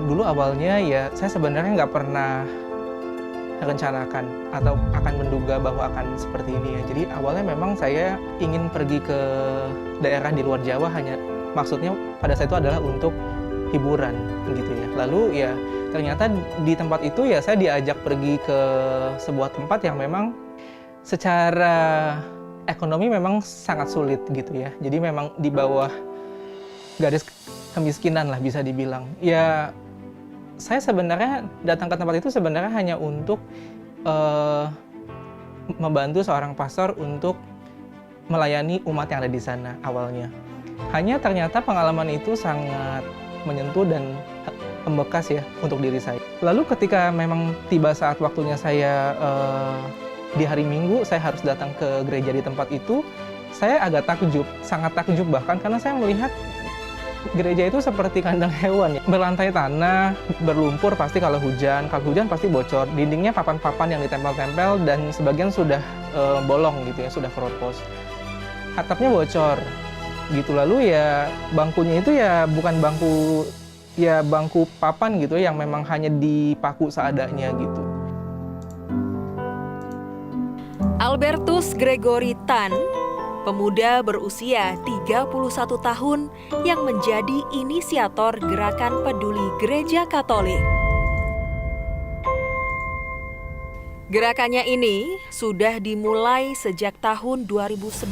Dulu awalnya ya saya sebenarnya nggak pernah rencanakan atau akan menduga bahwa akan seperti ini ya. Jadi awalnya memang saya ingin pergi ke daerah di luar Jawa, hanya maksudnya pada saat itu adalah untuk hiburan gitu ya. Lalu ya ternyata di tempat itu ya saya diajak pergi ke sebuah tempat yang memang secara ekonomi memang sangat sulit gitu ya. Jadi memang di bawah garis kemiskinan lah bisa dibilang. Ya saya sebenarnya datang ke tempat itu sebenarnya hanya untuk membantu seorang pastor untuk melayani umat yang ada di sana awalnya. Hanya ternyata pengalaman itu sangat menyentuh dan membekas ya untuk diri saya. Lalu ketika memang tiba saat waktunya saya di hari Minggu saya harus datang ke gereja di tempat itu, saya agak takjub, sangat takjub bahkan karena saya melihat gereja itu seperti kandang hewan ya. Berlantai tanah, berlumpur pasti kalau hujan pasti bocor. Dindingnya papan-papan yang ditempel-tempel dan sebagian sudah bolong gitu ya, sudah keropos. Atapnya bocor gitu. Lalu ya bangkunya itu ya bukan bangku papan gitu yang memang hanya dipaku seadanya gitu. Albertus Gregory Tan, pemuda berusia 31 tahun yang menjadi inisiator Gerakan Peduli Gereja Katolik. Gerakannya ini sudah dimulai sejak tahun 2011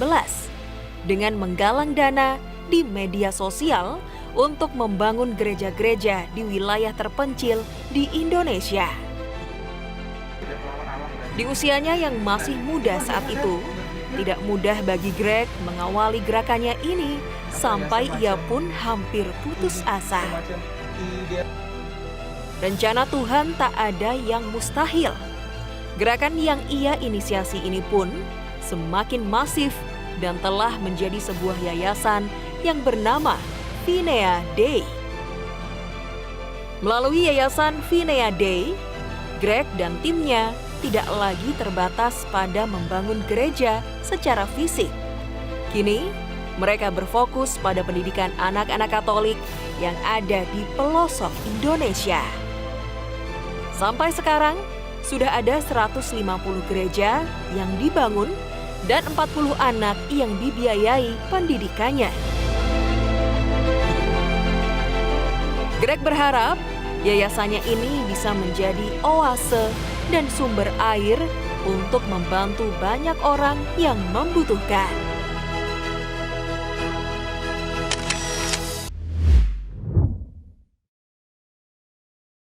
dengan menggalang dana di media sosial untuk membangun gereja-gereja di wilayah terpencil di Indonesia. Di usianya yang masih muda saat itu, tidak mudah bagi Greg mengawali gerakannya ini sampai ia pun hampir putus asa. Rencana Tuhan tak ada yang mustahil. Gerakan yang ia inisiasi ini pun semakin masif dan telah menjadi sebuah yayasan yang bernama Vinea Dei. Melalui yayasan Vinea Dei, Greg dan timnya tidak lagi terbatas pada membangun gereja secara fisik. Kini, mereka berfokus pada pendidikan anak-anak Katolik yang ada di pelosok Indonesia. Sampai sekarang, sudah ada 150 gereja yang dibangun dan 40 anak yang dibiayai pendidikannya. Greg berharap yayasannya ini bisa menjadi oase dan sumber air untuk membantu banyak orang yang membutuhkan.